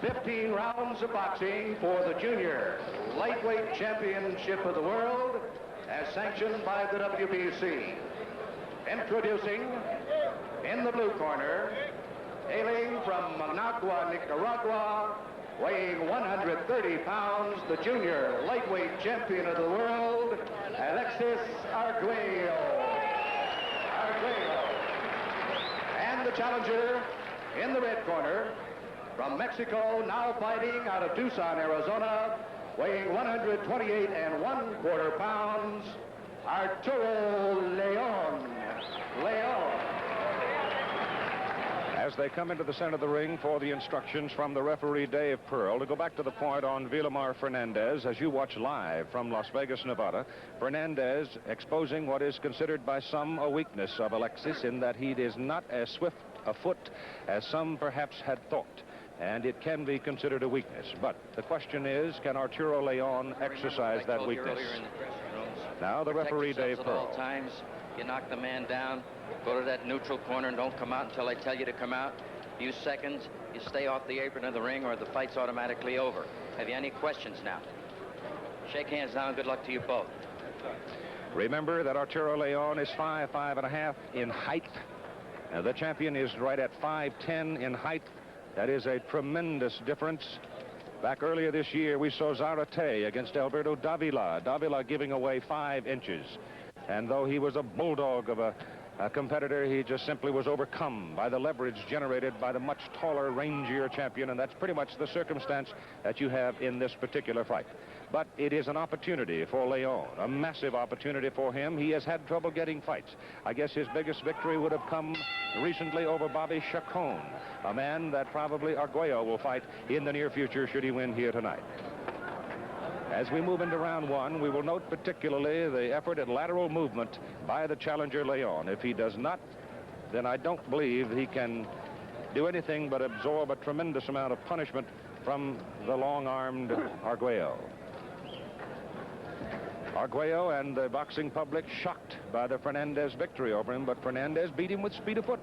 15 rounds of boxing for the junior lightweight championship of the world as sanctioned by the WBC. Introducing in the blue corner, hailing from Managua, Nicaragua, weighing 130 pounds, the junior lightweight champion of the world, Alexis Arguello. And the challenger in the red corner, from Mexico, now fighting out of Tucson, Arizona, weighing 128 1/4 pounds, Arturo Leon. As they come into the center of the ring for the instructions from the referee, Dave Pearl, to go back to the point on Villamar Fernandez, as you watch live from Las Vegas, Nevada, Fernandez exposing what is considered by some a weakness of Alexis in that he is not as swift a foot as some perhaps had thought. And it can be considered a weakness. But the question is, can Arturo Leon exercise that weakness? Now the referee, Dave Pearl. At all times, you knock the man down, go to that neutral corner and don't come out until I tell you to come out. A few seconds, you stay off the apron of the ring or the fight's automatically over. Have you any questions now? Shake hands now and good luck to you both. Remember that Arturo Leon is 5'5.5" in height. The champion is right at 5'10" in height. That is a tremendous difference. Back earlier this year, we saw Zarate against Alberto Davila. Davila giving away 5 inches. And though he was a bulldog of a competitor, he just simply was overcome by the leverage generated by the much taller, rangier champion. And that's pretty much the circumstance that you have in this particular fight. But it is an opportunity for Leon, a massive opportunity for him. He has had trouble getting fights. I guess his biggest victory would have come recently over Bobby Chacon, a man that probably Arguello will fight in the near future should he win here tonight. As we move into round 1, we will note particularly the effort at lateral movement by the challenger Leon. If he does not, then I don't believe he can do anything but absorb a tremendous amount of punishment from the long-armed Arguello. Arguello and the boxing public shocked by the Fernandez victory over him, but Fernandez beat him with speed of foot.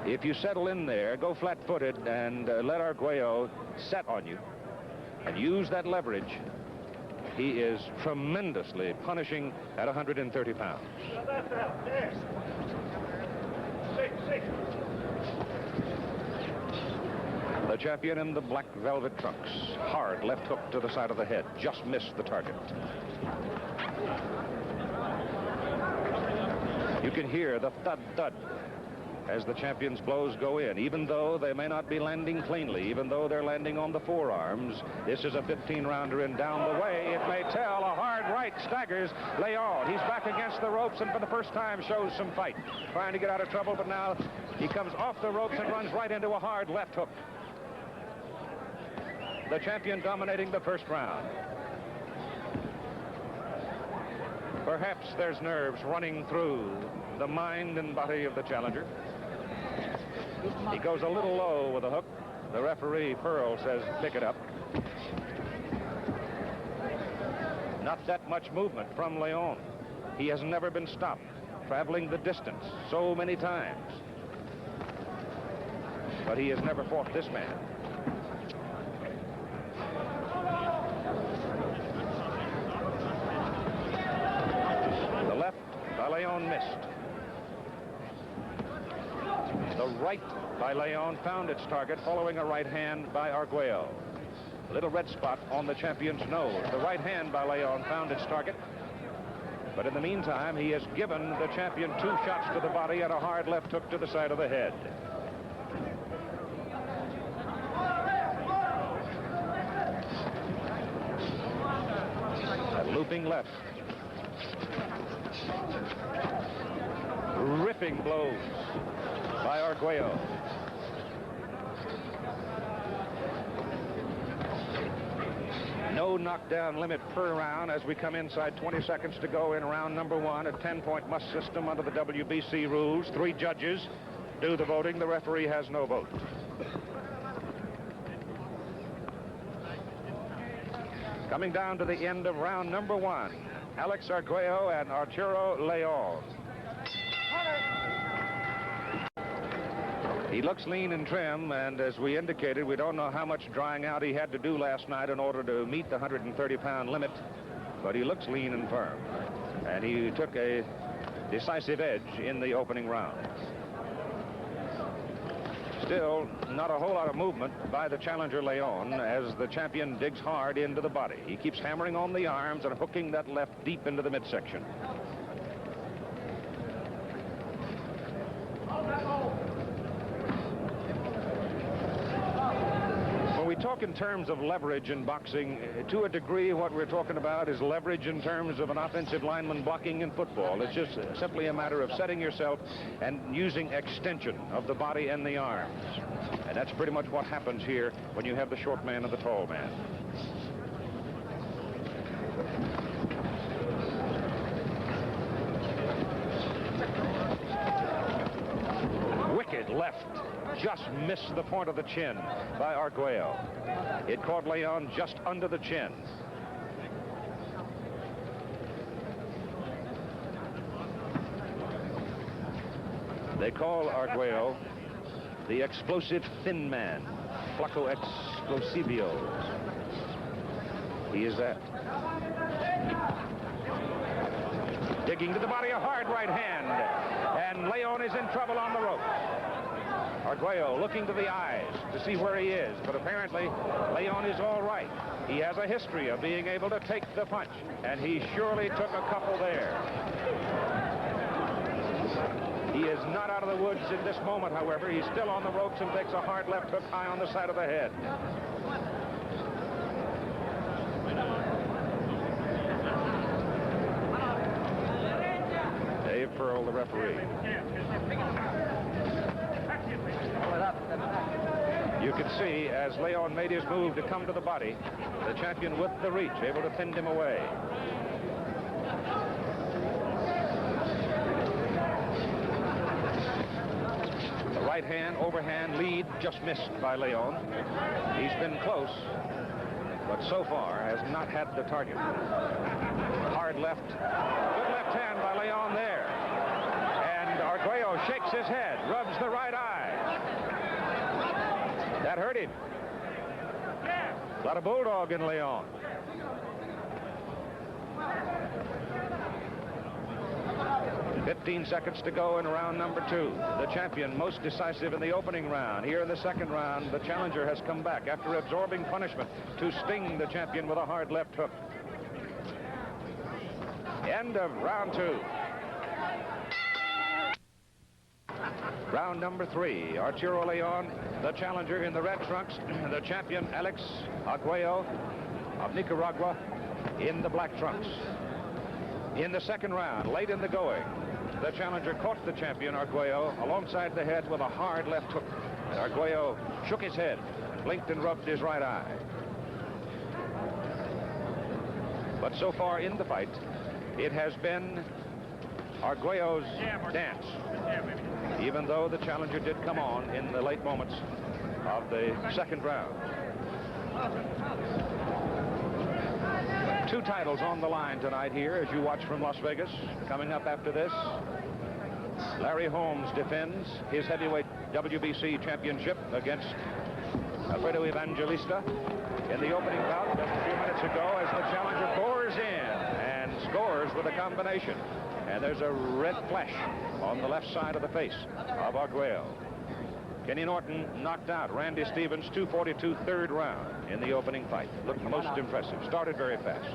If you settle in there, go flat-footed and let Arguello set on you and use that leverage, he is tremendously punishing at 130 pounds. The champion in the black velvet trunks. Hard left hook to the side of the head. Just missed the target. You can hear the thud-thud as the champion's blows go in. Even though they may not be landing cleanly, even though they're landing on the forearms, this is a 15-rounder, and down the way, it may tell. A hard right staggers Leon. He's back against the ropes and for the first time shows some fight. Trying to get out of trouble, but now he comes off the ropes and runs right into a hard left hook. The champion dominating the first round. Perhaps there's nerves running through the mind and body of the challenger. He goes a little low with a hook. The referee, Pearl, says pick it up. Not that much movement from Leon. He has never been stopped, traveling the distance so many times. But he has never fought this man. Leon missed. The right by Leon found its target following a right hand by Arguello. A little red spot on the champion's nose. The right hand by Leon found its target. But in the meantime, he has given the champion 2 shots to the body and a hard left hook to the side of the head. A looping left. Ripping blows by Arguello. No knockdown limit per round as we come inside 20 seconds to go in round number 1. A 10-point must system under the WBC rules. 3 judges do the voting. The referee has no vote. Coming down to the end of round number 1. Alex Arguello and Arturo Leon. He looks lean and trim, and as we indicated, we don't know how much drying out he had to do last night in order to meet the 130-pound limit, but he looks lean and firm. And he took a decisive edge in the opening round. Still, not a whole lot of movement by the challenger Leon as the champion digs hard into the body. He keeps hammering on the arms and hooking that left deep into the midsection. When we talk in terms of leverage in boxing, to a degree, what we're talking about is leverage in terms of an offensive lineman blocking in football. It's just simply a matter of setting yourself and using extension of the body and the arms. And that's pretty much what happens here when you have the short man and the tall man. Wicked left. Just missed the point of the chin by Arguello. It caught Leon just under the chin. They call Arguello the explosive thin man, Flaco Explosivio. He is that. Digging to the body, a hard right hand, and Leon is in trouble on the ropes. Arguello looking to the eyes to see where he is, but apparently Leon is all right. He has a history of being able to take the punch, and he surely took a couple there. He is not out of the woods in this moment, however. He's still on the ropes and takes a hard left hook high on the side of the head. Dave Pearl, the referee. You can see as Leon made his move to come to the body, the champion with the reach, able to fend him away. The right hand, overhand lead just missed by Leon. He's been close, but so far has not had the target. Hard left. Good left hand by Leon there. And Arguello shakes his head, rubs the right eye. That hurt him. A lot of bulldog in Leon. "15 seconds to go in round number 2. The champion most decisive in the opening round. Here in the second round, the challenger has come back after absorbing punishment to sting the champion with a hard left hook. End of round 2. Round number 3. Arturo Leon, the challenger in the red trunks. The champion, Alexis Arguello of Nicaragua, in the black trunks. In the second round, late in the going, the challenger caught the champion, Arguello, alongside the head with a hard left hook. And Arguello shook his head, blinked and rubbed his right eye. But so far in the fight, it has been Arguello's dance, even though the challenger did come on in the late moments of the second round. 2 titles on the line tonight here as you watch from Las Vegas. Coming up after this, Larry Holmes defends his heavyweight WBC championship against Alfredo Evangelista in the opening bout just a few minutes ago as the challenger bores in and scores with a combination. And there's a red flash on the left side of the face of Arguello. Kenny Norton knocked out Randy Stevens, 242, third round in the opening fight. Looked most impressive. Started very fast.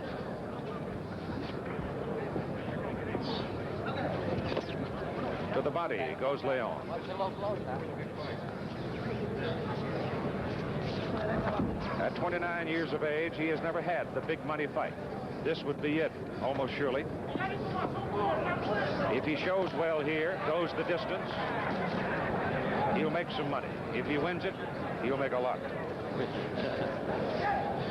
To the body goes Leon. At 29 years of age, he has never had the big money fight. This would be it, almost surely. If he shows well here, goes the distance, he'll make some money. If he wins it, he'll make a lot.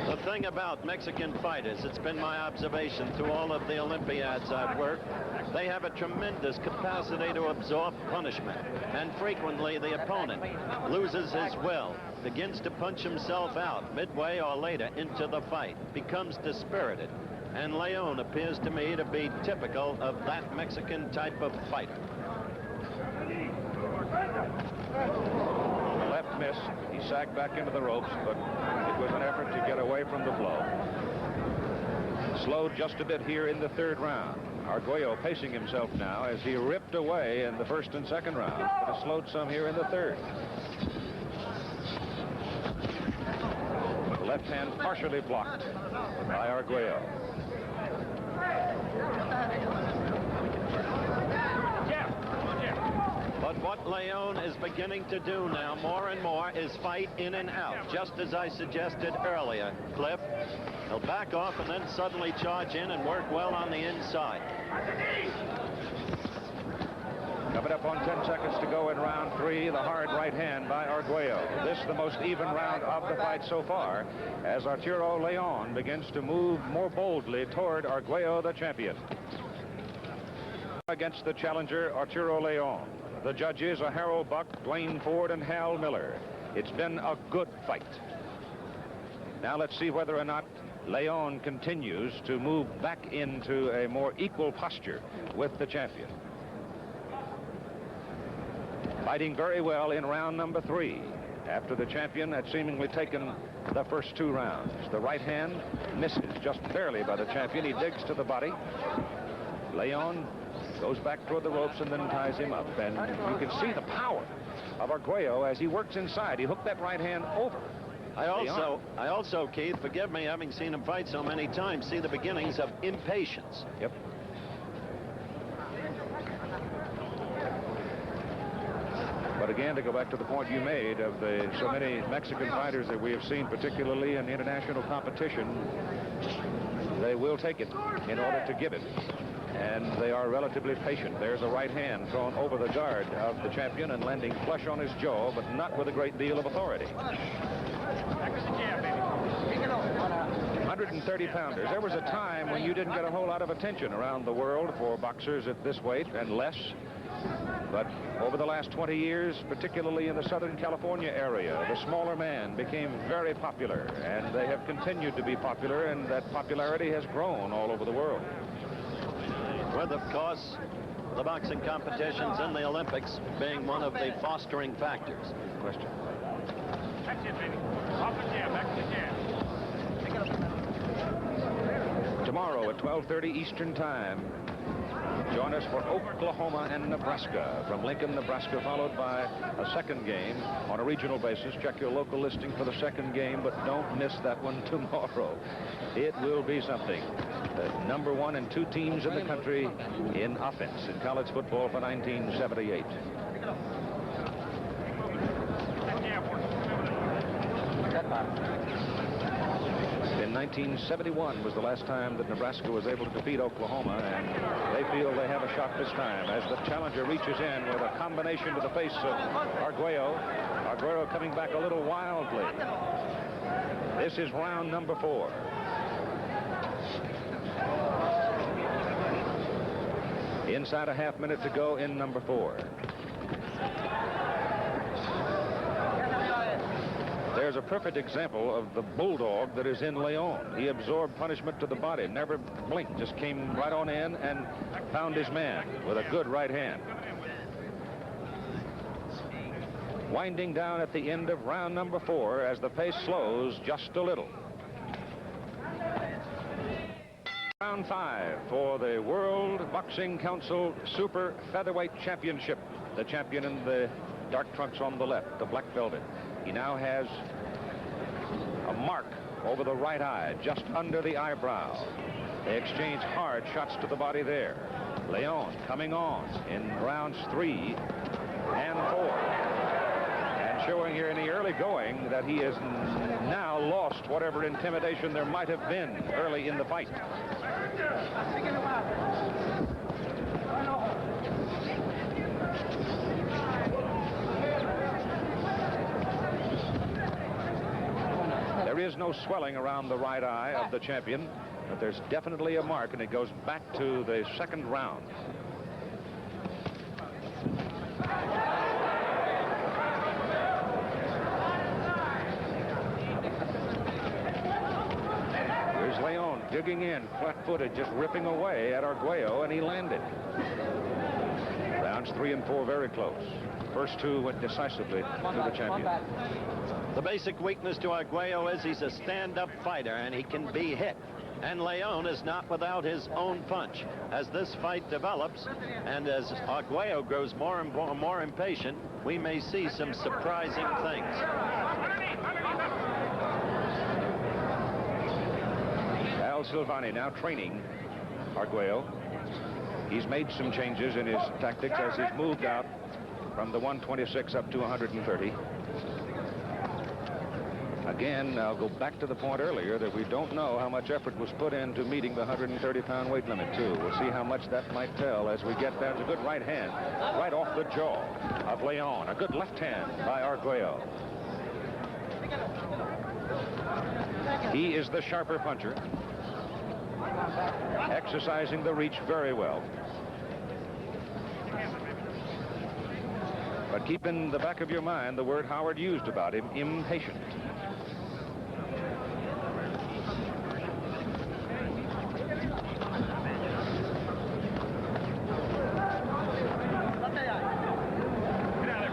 The thing about Mexican fighters, it's been my observation through all of the Olympiads I've worked, they have a tremendous capacity to absorb punishment. And frequently the opponent loses his will, begins to punch himself out midway or later into the fight, becomes dispirited. And Leon appears to me to be typical of that Mexican type of fighter. miss. He sagged back into the ropes, but it was an effort to get away from the blow. Slowed just a bit here in the third round. Arguello pacing himself now as he ripped away in the first and second round, but has slowed some here in the third. The left hand partially blocked by Arguello. But what Leon is beginning to do now more and more is fight in and out, just as I suggested earlier, Cliff. He'll back off and then suddenly charge in and work well on the inside. Coming up on 10 seconds to go in round 3, the hard right hand by Arguello. This the most even round of the fight so far, as Arturo Leon begins to move more boldly toward Arguello, the champion. Against the challenger, Arturo Leon. The judges are Harold Buck, Dwayne Ford, and Hal Miller. It's been a good fight. Now let's see whether or not Leon continues to move back into a more equal posture with the champion. Fighting very well in round number 3, after the champion had seemingly taken the first 2 rounds. The right hand misses just barely by the champion. He digs to the body. Leon goes back toward the ropes and then ties him up. And you can see the power of Arguello as he works inside. He hooked that right hand over. I also, Keith, forgive me, having seen him fight so many times, see the beginnings of impatience. Yep. But again, to go back to the point you made of the so many Mexican fighters that we have seen, particularly in international competition, they will take it in order to give it. And they are relatively patient. There's a right hand thrown over the guard of the champion and landing flush on his jaw, but not with a great deal of authority. 130 pounders. There was a time when you didn't get a whole lot of attention around the world for boxers at this weight and less. But over the last 20 years, particularly in the Southern California area, the smaller man became very popular, and they have continued to be popular, and that popularity has grown all over the world. With, of course, the boxing competitions in the Olympics being one of the fostering factors. Question. That's it, baby. Off the jab, back to the jab. Tomorrow at 12:30 Eastern Time, join us for Oklahoma and Nebraska. From Lincoln, Nebraska, followed by a second game on a regional basis. Check your local listing for the second game, but don't miss that one tomorrow. It will be something. The number 1 and 2 teams in the country in offense in college football for 1978. In 1971 was the last time that Nebraska was able to defeat Oklahoma, and they feel they have a shot this time as the challenger reaches in with a combination to the face of Arguello. Arguello coming back a little wildly. This is round number 4. Inside a half minute to go in number 4. There's a perfect example of the bulldog that is in Leon. He absorbed punishment to the body, never blinked, just came right on in and found his man with a good right hand. Winding down at the end of round number 4 as the pace slows just a little. Round 5 for the World Boxing Council Super Featherweight Championship. The champion in the dark trunks on the left, the black velvet. He now has a mark over the right eye, just under the eyebrow. They exchange hard shots to the body there. Leon coming on in rounds 3 and 4. And showing here in the early going that he has now lost whatever intimidation there might have been early in the fight. There is no swelling around the right eye of the champion, but there's definitely a mark, and it goes back to the second round. Here's Leon digging in, flat-footed, just ripping away at Arguello, and he landed. Down rounds 3 and 4 very close. First 2 went decisively to the champion. The basic weakness to Arguello is he's a stand-up fighter, and he can be hit. And Leon is not without his own punch. As this fight develops, and as Arguello grows more and more impatient, we may see some surprising things. Al Silvani now training Arguello. He's made some changes in his tactics as he's moved out from the 126 up to 130. Again, I'll go back to the point earlier that we don't know how much effort was put into meeting the 130-pound weight limit, too. We'll see how much that might tell as we get there. It's a good right hand right off the jaw of Leon. A good left hand by Arguello. He is the sharper puncher, exercising the reach very well. But keep in the back of your mind the word Howard used about him, impatient.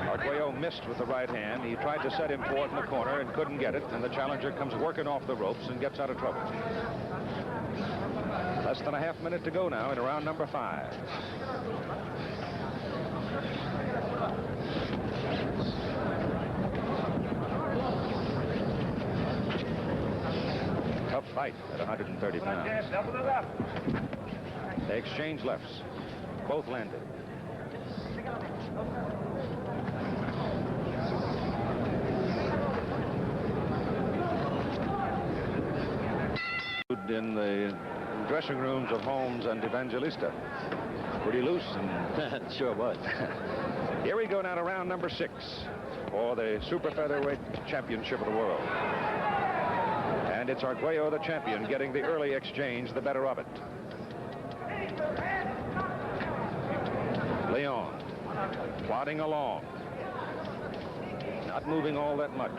Arguello missed with the right hand. He tried to set him forward in the corner and couldn't get it, and the challenger comes working off the ropes and gets out of trouble. Less than a half minute to go now in round number 5. Tough fight at 130 pounds. They exchange lefts. Both landed. In the dressing rooms of Holmes and Evangelista. Pretty loose. And sure was. Here we go now to round number 6 for the super featherweight championship of the world. And it's Arguello, the champion, getting the early exchange, the better of it. Leon plodding along, not moving all that much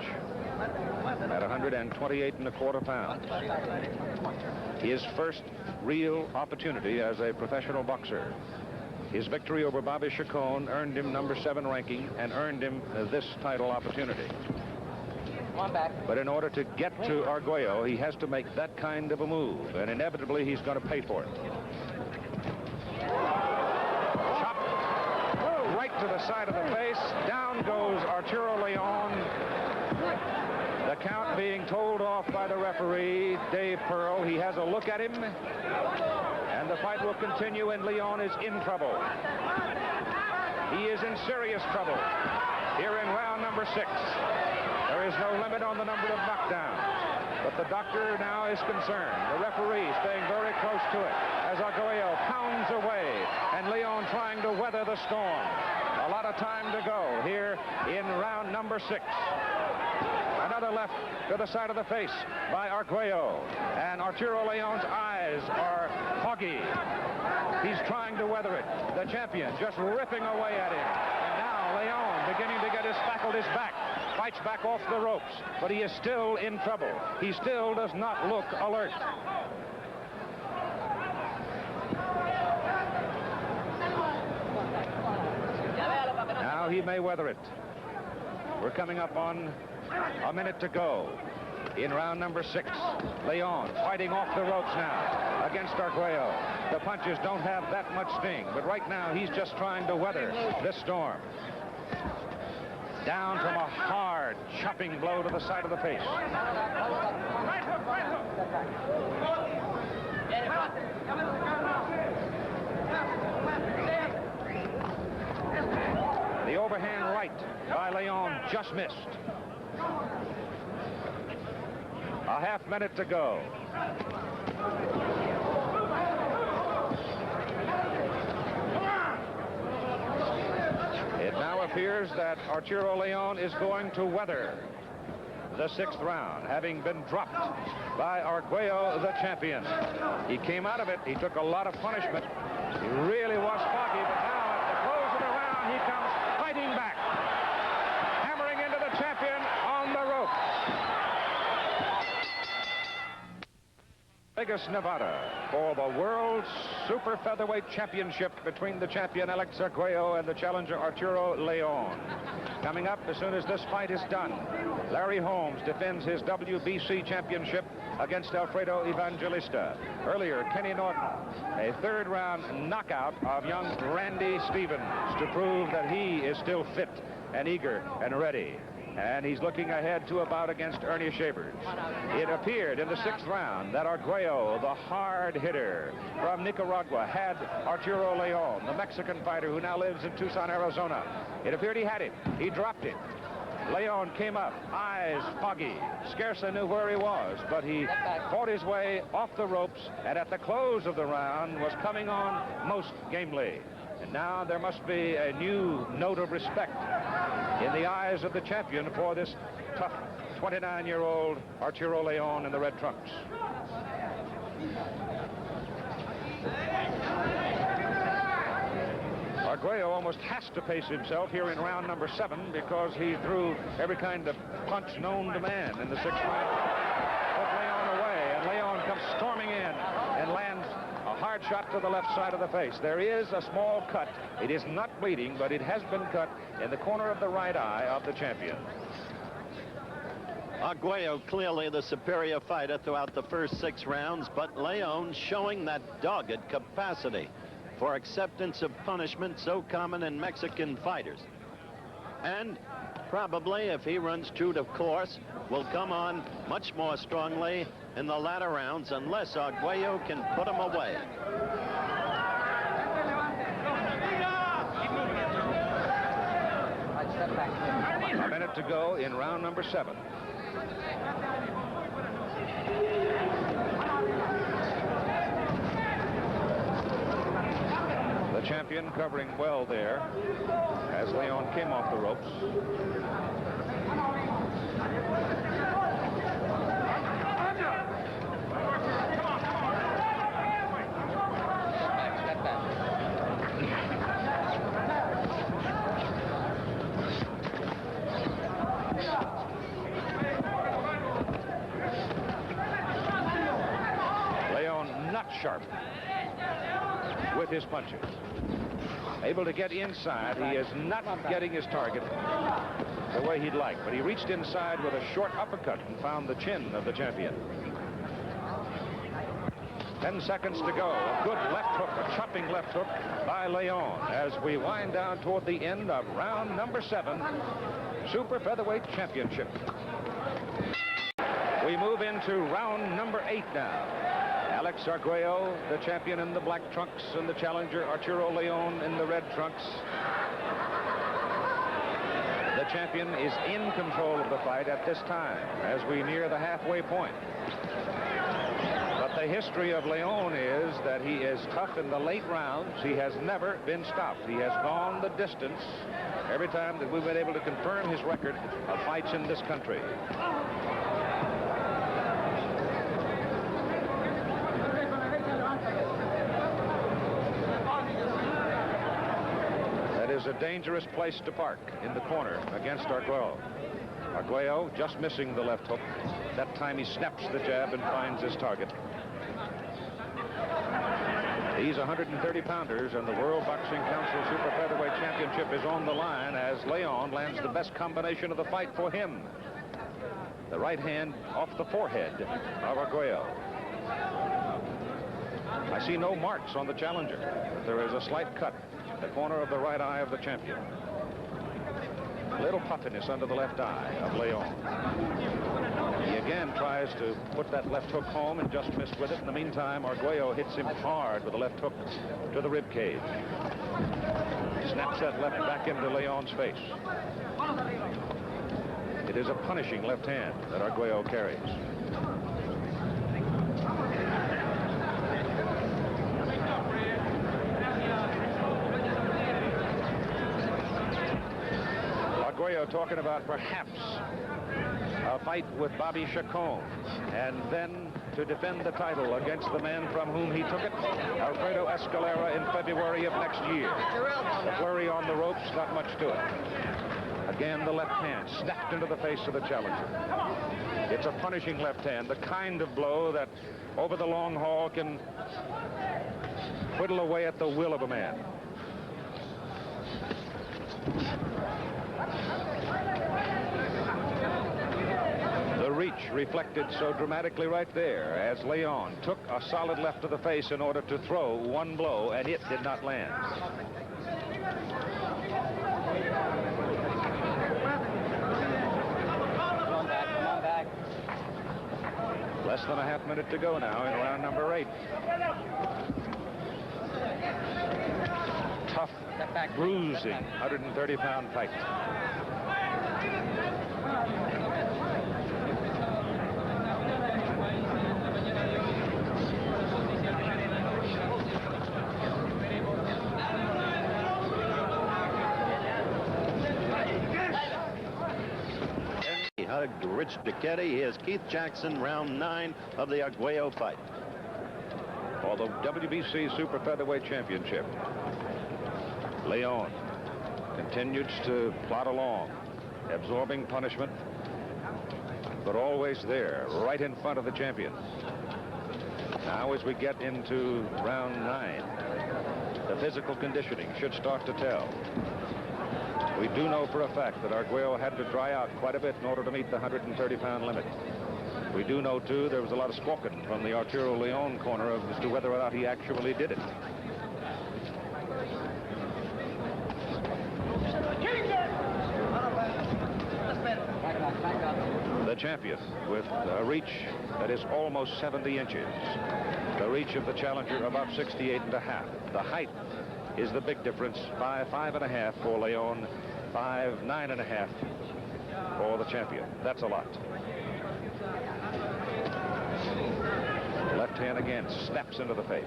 at 128.25 pounds. His first real opportunity as a professional boxer. His victory over Bobby Chacon earned him number 7 ranking and earned him this title opportunity. But in order to get to Arguello, he has to make that kind of a move, and inevitably he's going to pay for it. Chop right to the side of the face. Down goes Arturo Leon. The count being told off by the referee, Dave Pearl. He has a look at him, and the fight will continue, and Leon is in trouble. He is in serious trouble here in round number 6. There is no limit on the number of knockdowns, but the doctor now is concerned. The referee staying very close to it as Arguello pounds away, and Leon trying to weather the storm. A lot of time to go here in round number 6. Another left to the side of the face by Arguello, and Arturo Leon's eyes are foggy. He's trying to weather it. The champion just ripping away at him. And now Leon beginning to get his faculties back. Fights back off the ropes, but he is still in trouble. He still does not look alert. Now he may weather it. We're coming up on a minute to go in round number 6. Leon fighting off the ropes now against Arguello. The punches don't have that much sting, but right now he's just trying to weather this storm. Down from a hard, chopping blow to the side of the face. The overhand right by Leon just missed. A half minute to go. It now appears that Arturo Leon is going to weather the 6th round, having been dropped by Arguello, the champion. He came out of it. He took a lot of punishment. He really was foggy, but now at the close of the round, he comes fighting back, hammering into the champion on the rope. Vegas, Nevada, for the World Super Featherweight Championship between the champion Alexis Arguello and the challenger Arturo Leon. Coming up as soon as this fight is done, Larry Holmes defends his WBC championship against Alfredo Evangelista. Earlier, Kenny Norton, a third-round knockout of young Randy Stevens to prove that he is still fit and eager and ready. And he's looking ahead to a bout against Ernie Shavers. It appeared in the 6th round that Arguello, the hard hitter from Nicaragua, had Arturo Leon, the Mexican fighter who now lives in Tucson, Arizona. It appeared he had him. He dropped him. Leon came up, eyes foggy, scarcely knew where he was, but he fought his way off the ropes, and at the close of the round was coming on most gamely. And now there must be a new note of respect in the eyes of the champion for this tough 29-year-old Arturo Leon in the red trunks. Arguello almost has to pace himself here in round number 7 because he threw every kind of punch known to man in the 6th round. Put Leon away, and Leon comes storming in and lands a hard shot to the left side of the face. There is a small cut. It is not bleeding, but it has been cut in the corner of the right eye of the champion. Arguello clearly the superior fighter throughout the first 6 rounds, but Leon showing that dogged capacity for acceptance of punishment so common in Mexican fighters. And probably, if he runs true to course, will come on much more strongly in the latter rounds unless Arguello can put him away. A minute to go in round number 7. The champion covering well there as Leon came off the ropes. Leon not sharp with his punches. Able to get inside. He is not getting his target the way he'd like, but he reached inside with a short uppercut and found the chin of the champion. 10 seconds to go. A good left hook, a chopping left hook by Leon as we wind down toward the end of round number 7, Super Featherweight Championship. We move into round number 8 now. Alex Arguello, the champion in the black trunks, and the challenger Arturo Leon in the red trunks. The champion is in control of the fight at this time as we near the halfway point. But the history of Leon is that he is tough in the late rounds. He has never been stopped. He has gone the distance every time that we've been able to confirm his record of fights in this country. Is a dangerous place to park in the corner against Arguello. Arguello just missing the left hook. That time he snaps the jab and finds his target. These 130-pounders and the World Boxing Council Super Featherweight Championship is on the line as Leon lands the best combination of the fight for him. The right hand off the forehead of Arguello. I see no marks on the challenger. There is a slight cut. The corner of the right eye of the champion. Little puffiness under the left eye of Leon. He again tries to put that left hook home and just missed with it. In the meantime, Arguello hits him hard with a left hook to the rib cage. Snaps that left back into Leon's face. It is a punishing left hand that Arguello carries. Arguello talking about perhaps a fight with Bobby Chacon, and then to defend the title against the man from whom he took it, Alfredo Escalera, in February of next year. A flurry on the ropes, not much to it. Again, the left hand snapped into the face of the challenger. It's a punishing left hand, the kind of blow that over the long haul can whittle away at the will of a man. The reach reflected so dramatically right there as Leon took a solid left to the face in order to throw one blow, and it did not land. Less than a half minute to go now in round number 8. Tough, bruising, 130-pound fight. Hugged Rich Duchetti. Here's Keith Jackson, round 9 of the Arguello fight. For the WBC Super Featherweight Championship, Leon continues to plod along, absorbing punishment, but always there, right in front of the champion. Now, as we get into round 9, the physical conditioning should start to tell. We do know for a fact that Arguello had to dry out quite a bit in order to meet the 130-pound limit. We do know, too, there was a lot of squawking from the Arturo Leon corner as to whether or not he actually did it. The champion with a reach that is almost 70 inches. The reach of the challenger about 68.5. The height is the big difference. 5'5.5" for Leon, 5'9.5" for the champion. That's a lot. Left hand again snaps into the face.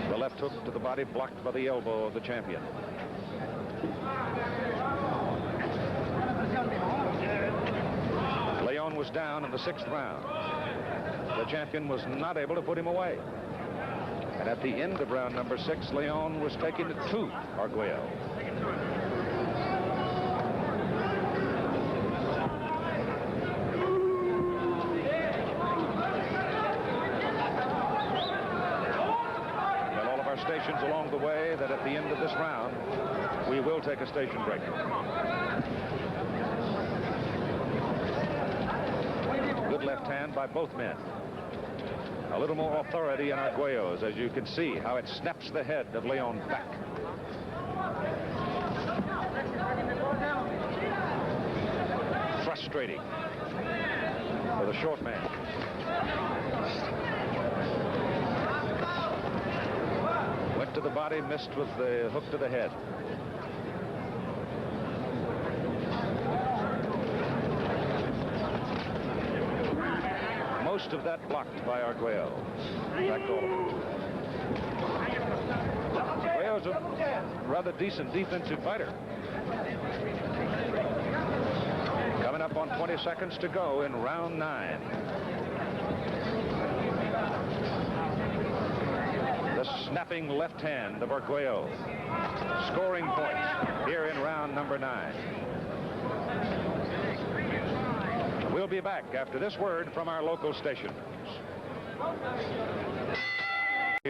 The left hook to the body blocked by the elbow of the champion. Leon was down in the 6th round. The champion was not able to put him away. And at the end of round number 6, Leon was taking it to Arguello. Tell all of our stations along the way that at the end of this round, we will take a station break. Good left hand by both men. A little more authority in Arguello's, as you can see how it snaps the head of Leon back. Frustrating for the short man. Went to the body, missed with the hook to the head. Most of that blocked by Arguello. In fact, all of it. Arguello's a rather decent defensive fighter. Coming up on 20 seconds to go in round 9. The snapping left hand of Arguello. Scoring points here in round number 9. We'll be back after this word from our local stations.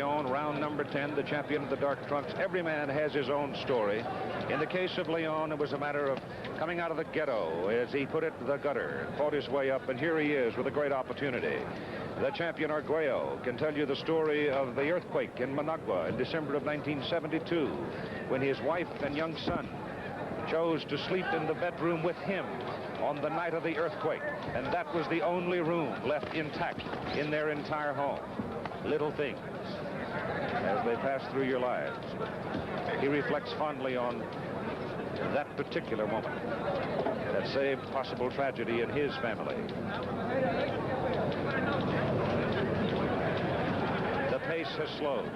On round number 10, the champion of the dark trunks. Every man has his own story. In the case of Leon, it was a matter of coming out of the ghetto, as he put it, the gutter, fought his way up, and here he is with a great opportunity. The champion Arguello can tell you the story of the earthquake in Managua in December of 1972, when his wife and young son chose to sleep in the bedroom with him on the night of the earthquake, and that was the only room left intact in their entire home. Little things as they pass through your lives. He reflects fondly on that particular moment that saved possible tragedy in his family. The pace has slowed.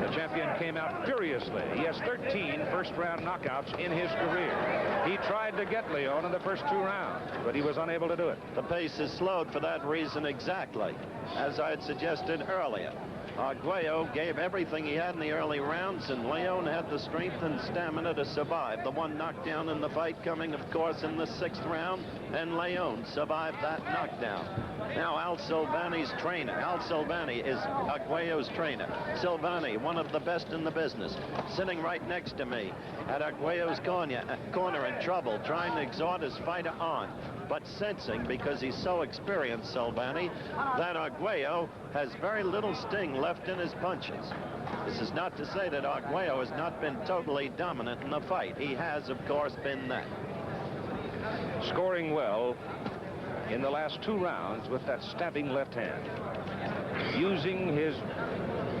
The champion came out furiously. He has 13 first-round knockouts in his career. He tried to get Leon in the first 2 rounds, but he was unable to do it. The pace is slowed for that reason exactly, as I had suggested earlier. Arguello gave everything he had in the early rounds, and Leon had the strength and stamina to survive. The one knockdown in the fight coming, of course, in the 6th round, and Leon survived that knockdown. Now Al Silvani's trainer. Al Silvani is Arguello's trainer. Silvani, one of the best in the business, sitting right next to me at Arguello's corner in trouble, trying to exhort his fighter on, but sensing, because he's so experienced, Silvani, that Arguello has very little sting left in his punches. This is not to say that Arguello has not been totally dominant in the fight. He has, of course, been that. Scoring well in the last 2 rounds with that stabbing left hand, using his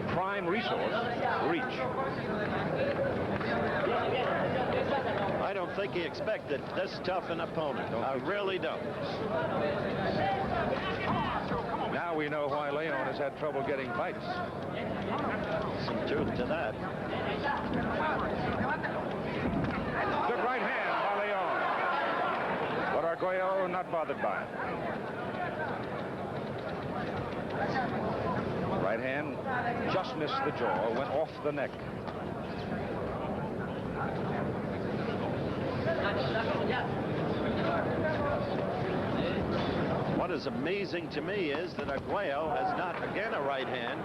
prime resource, reach. I don't think he expected this tough an opponent. I really don't. Now we know why Leon has had trouble getting fights. Some truth to that. Good right hand by Leon. But Arguello not bothered by it. Right hand just missed the jaw, went off the neck. What is amazing to me is that Arguello has not, again a right hand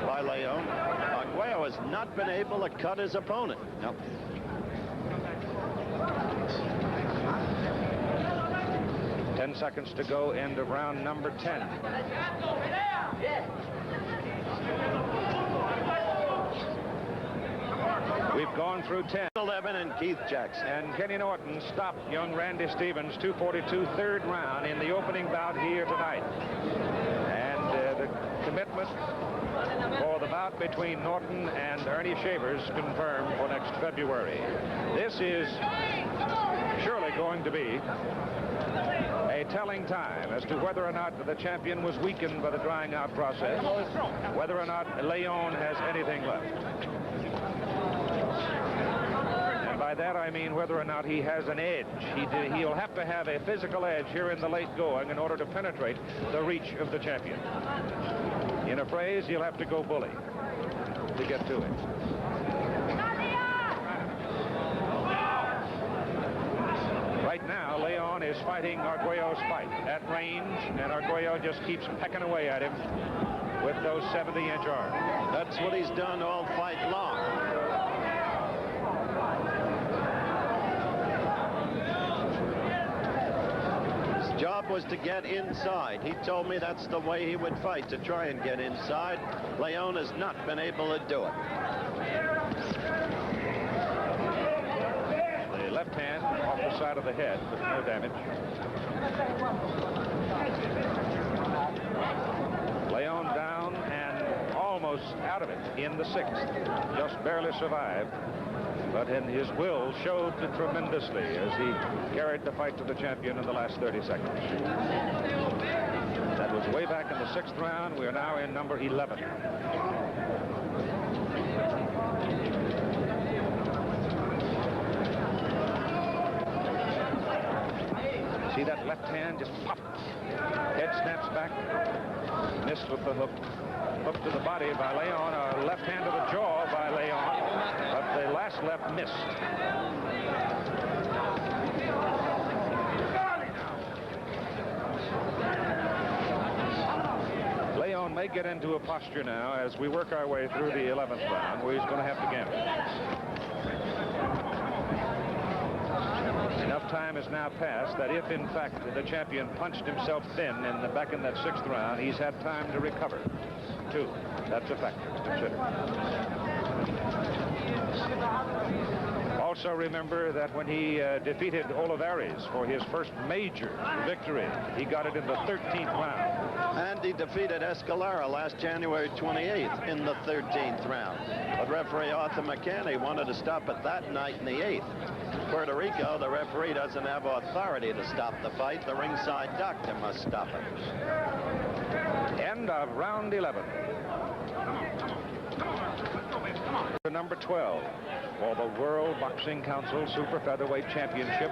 by Leon. Arguello has not been able to cut his opponent. Nope. Ten seconds to go, end of round number 10. We've gone through 10. 11 and Keith Jackson. And Kenny Norton stopped young Randy Stevens, 242, 3rd round in the opening bout here tonight. And the commitment for the bout between Norton and Ernie Shavers confirmed for next February. This is surely going to be a telling time as to whether or not the champion was weakened by the drying out process, whether or not Leon has anything left. By that I mean whether or not he has an edge. He'll have to have a physical edge here in the late going in order to penetrate the reach of the champion. In a phrase, he'll have to go bully to get to him. Right now, Leon is fighting Arguello's fight at range, and Arguello just keeps pecking away at him with those 70-inch arms. That's what he's done all fight long. Job was to get inside. He told me that's the way he would fight, to try and get inside. Leon has not been able to do it. The left hand off the side of the head, but no damage. Leon down and almost out of it in the 6th. Just barely survived. But his will showed tremendously as he carried the fight to the champion in the last 30 seconds. That was way back in the 6th round. We are now in number 11. See that left hand just pop. Head snaps back. Missed with the hook. Hook to the body by Leon. A left hand to the jaw by Leon. But the last left missed. Leon may get into a posture now as we work our way through the 11th round where he's going to have to gamble. Enough time has now passed that if, in fact, the champion punched himself thin back in that 6th round, he's had time to recover, too. That's a factor to consider. Also remember that when he defeated Olivares for his first major victory, he got it in the 13th round. And he defeated Escalera last January 28th in the 13th round. But referee Arthur McCanny wanted to stop it that night in the 8th. Puerto Rico, the referee doesn't have authority to stop the fight. The ringside doctor must stop it. End of round 11. Number 12 for the World Boxing Council Super Featherweight Championship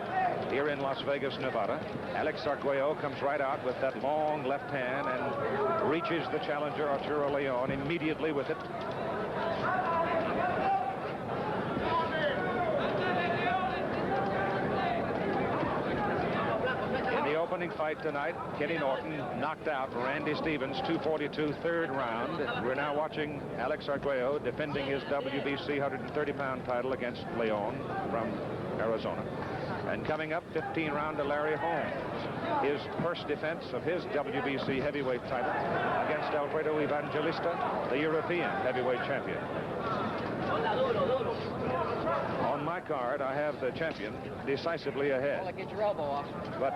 here in Las Vegas, Nevada. Alex Arguello comes right out with that long left hand and reaches the challenger Arturo Leon immediately with it. Opening fight tonight, Kenny Norton knocked out Randy Stevens, 242, third round. We're now watching Alex Arguello defending his WBC 130-pound title against Leon from Arizona. And coming up, 15 round to Larry Holmes, his first defense of his WBC heavyweight title against Alfredo Evangelista, the European heavyweight champion. On my card, I have the champion decisively ahead. Well, get your elbow off. But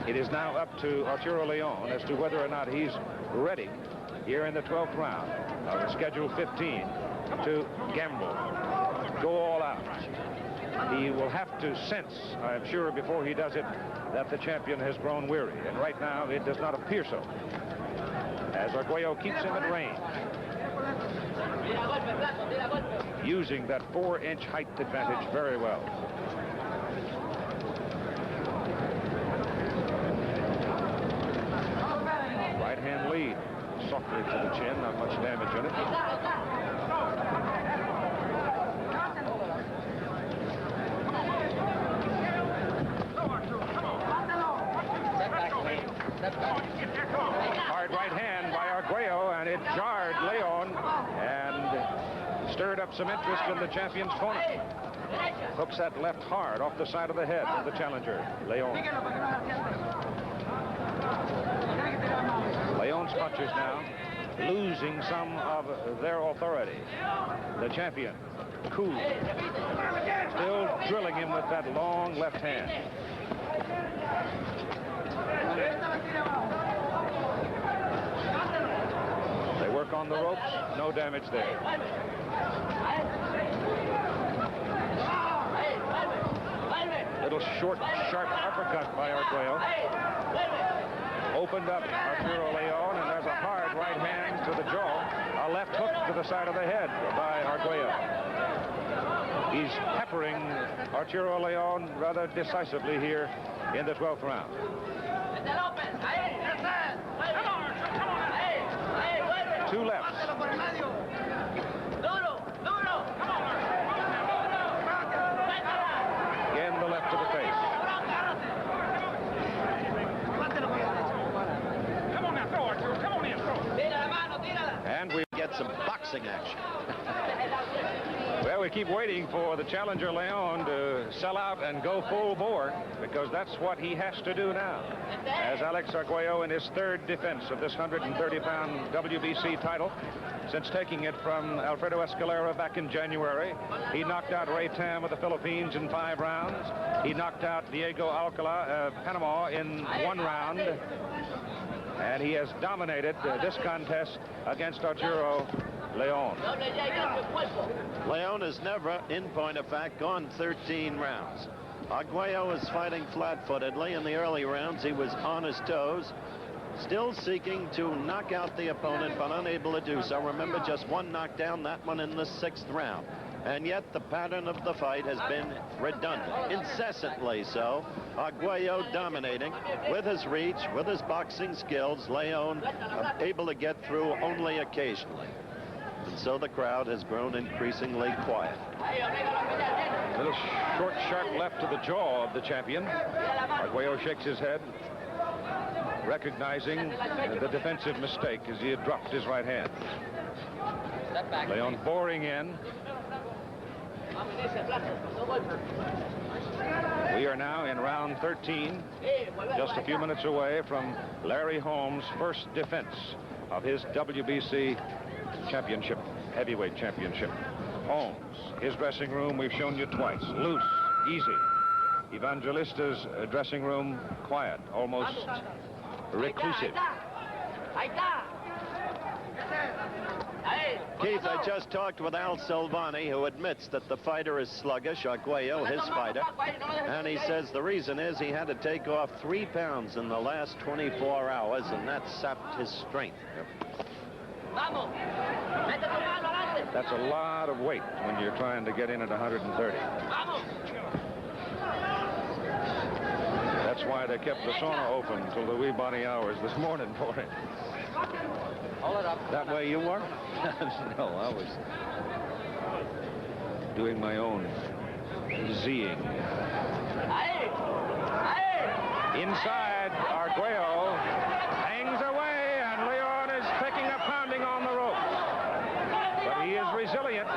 it is now up to Arturo Leon as to whether or not he's ready here in the 12th round of Schedule 15 to gamble, go all out. He will have to sense, I'm sure, before he does it, that the champion has grown weary. And right now, it does not appear so, as Arguello keeps him at range, using that 4-inch height advantage very well. Right hand lead, softly to the chin, not much damage in it. Hard right hand by Arguello, and it jarred Leon and stirred up some interest in the champion's corner. Hooks that left hard off the side of the head of the challenger, Leon. Leon's punches now losing some of their authority. The champion, cool, still drilling him with that long left hand. They work on the ropes, no damage there. Little short, sharp uppercut by Arguello. Opened up Arturo Leon, and there's a hard right hand to the jaw. A left hook to the side of the head by Arguello. He's peppering Arturo Leon rather decisively here in the 12th round. Two lefts. Again, the left to the face. And we get some boxing action. Well, we keep waiting for the challenger Leon to sell out and go full bore, because that's what he has to do now. As Alex Arguello in his third defense of this 130-pound WBC title, since taking it from Alfredo Escalera back in January. He knocked out Ray Tam of the Philippines in 5 rounds. He knocked out Diego Alcala of Panama in 1 round. And he has dominated this contest against Arturo Leon. Leon has never, in point of fact, gone 13 rounds. Arguello is fighting flat-footedly. In the early rounds, he was on his toes, still seeking to knock out the opponent, but unable to do so. Remember, just 1 knockdown, that one in the 6th round. And yet the pattern of the fight has been redundant, incessantly so. Arguello dominating with his reach, with his boxing skills. Leon able to get through only occasionally. And so the crowd has grown increasingly quiet. A little short, sharp left to the jaw of the champion. Arguello shakes his head, recognizing the defensive mistake as he had dropped his right hand. Leon boring in. We are now in round 13, just a few minutes away from Larry Holmes' first defense of his WBC championship, heavyweight championship. Holmes, his dressing room, we've shown you twice. Loose, easy. Evangelista's dressing room, quiet, almost reclusive. Keith, I just talked with Al Silvani, who admits that the fighter is sluggish, Arguello, his fighter, and he says the reason is he had to take off 3 pounds in the last 24 hours, and that sapped his strength. That's a lot of weight when you're trying to get in at 130. That's why they kept the sauna open until the wee bonny hours this morning for him. Hold it up. That way you were? No, I was doing my own Zing. Inside, Arguello hangs away, and Leon is taking a pounding on the rope. But he is resilient.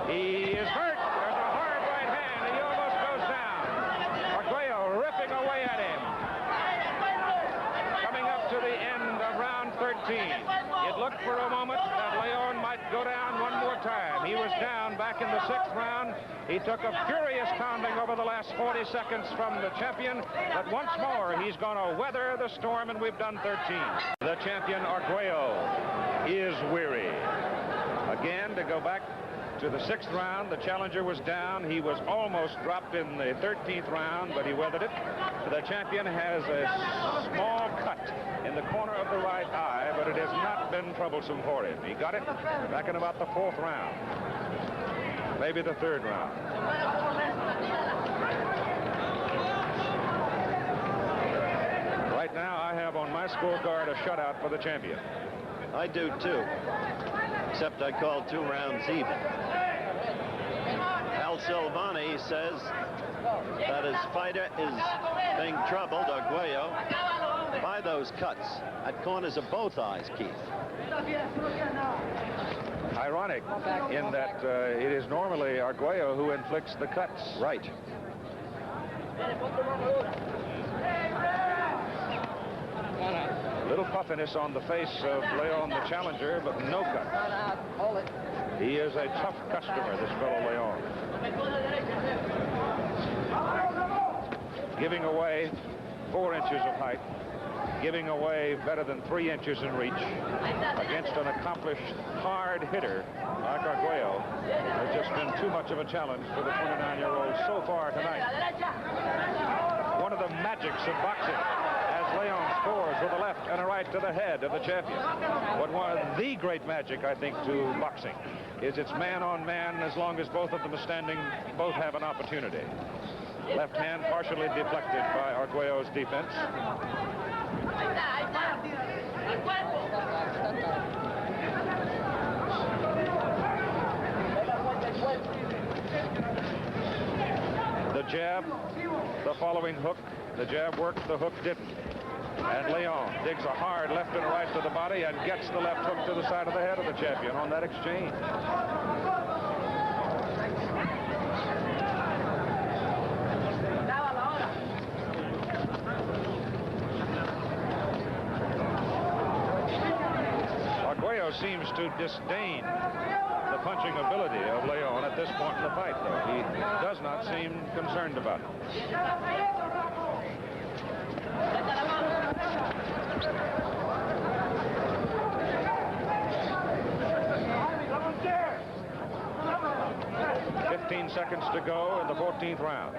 He is hurt. There's a hard right hand. He almost goes down. Arguello ripping away at him. Coming up to the end of round 13. It looked for a moment that Leon might go down one more time. He was down back in the 6th round. He took a furious pounding over the last 40 seconds from the champion, but once more he's going to weather the storm, and we've done 13. The champion, Arguello, is weary. Again, to go back to the 6th round, the challenger was down. He was almost dropped in the 13th round, but he weathered it. The champion has a small cut in the corner of the right eye, but it has not been troublesome for him. He got it back in about the 4th round. Maybe the 3rd round. Right now, I have on my scorecard a shutout for the champion. I do too, except I called 2 rounds even. Al Silvani says that his fighter is being troubled, Arguello, by those cuts at corners of both eyes, Keith. Ironic in that it is normally Arguello who inflicts the cuts. Right. A little puffiness on the face of Leon the challenger, but no cut. He is a tough customer, this fellow Leon. Giving away 4 inches of height. Giving away better than 3 inches in reach against an accomplished hard hitter like Arguello. There's just been too much of a challenge for the 29-year-old so far tonight. One of the magics of boxing, as Leon scores with a left and a right to the head of the champion. But one of the great magic, I think, to boxing is it's man on man. As long as both of them are standing, both have an opportunity. Left hand partially deflected by Arguello's defense. The jab, the following hook. The jab worked, the hook didn't. And Leon digs a hard left and a right to the body and gets the left hook to the side of the head of the champion on that exchange. Arguello seems to disdain the punching ability of Leon at this point in the fight, though. He does not seem concerned about it. "15 seconds to go in the 14th round.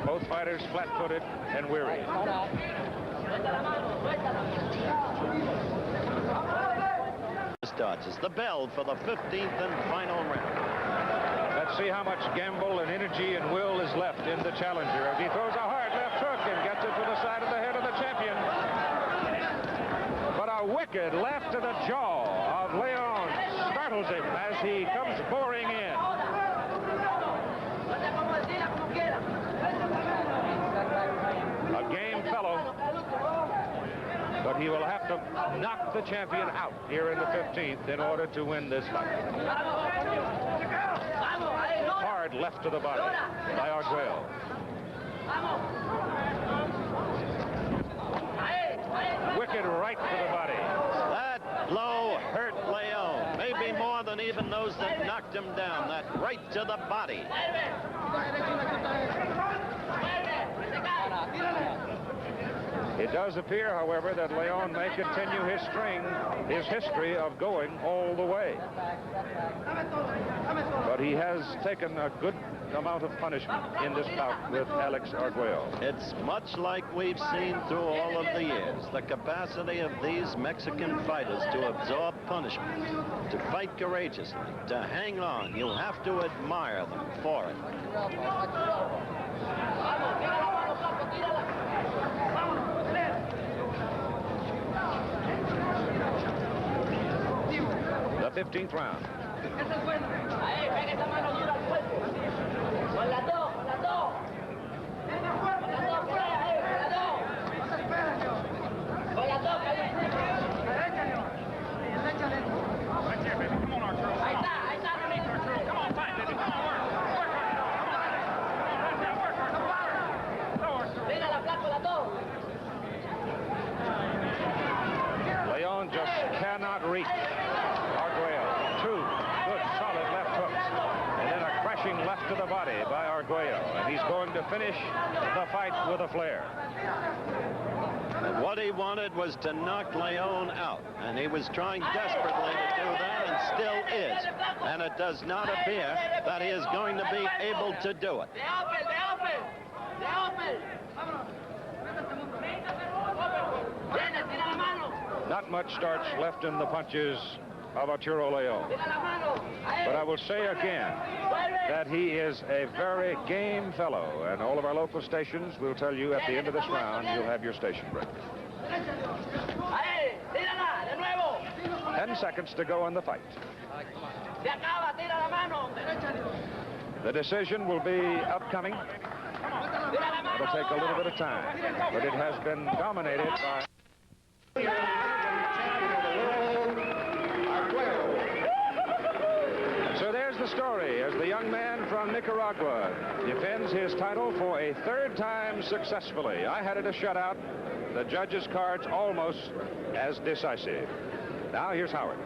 Both fighters flat-footed and weary. Starts the bell for the 15th and final round. Let's see how much gamble and energy and will is left in the challenger as he throws a hard left hook and gets it to the side of the head of the champion. But a wicked left to the jaw of Leon startles him as he comes boring in. A game fellow, but he will have to knock the champion out here in the 15th in order to win this fight. Hard left to the body by Arguello. Wicked right to the body. That blow hurt Leon. Maybe more than even those that knocked him down. That right to the body. It does appear, however, that Leon may continue his history of going all the way. But he has taken a good amount of punishment in this bout with Alex Arguello. It's much like we've seen through all of the years. The capacity of these Mexican fighters to absorb punishment, to fight courageously, to hang on. You have to admire them for it. The 15th round. Right there, baby. Come on, Arturo. Come on. Arturo. Come on, fight, baby. Come on, work. Work, Arturo. Work, Arturo. Leon just cannot reach Arguello. Two good, solid left hooks. And then a crashing left to the body by Arguello. And he's going to finish the fight with a flare. And what he wanted was to knock Leon out. And he was trying desperately to do that and still is. And it does not appear that he is going to be able to do it. Not much starch left in the punches of Arturo Leon. But I will say again that he is a very game fellow, and all of our local stations will tell you at the end of this round you'll have your station break. 10 seconds to go in the fight. The decision will be upcoming. It'll take a little bit of time, but it has been dominated by... So there's the story as the young man from Nicaragua defends his title for a third time successfully. I had it a shutout. The judges' cards almost as decisive. Now here's Howard.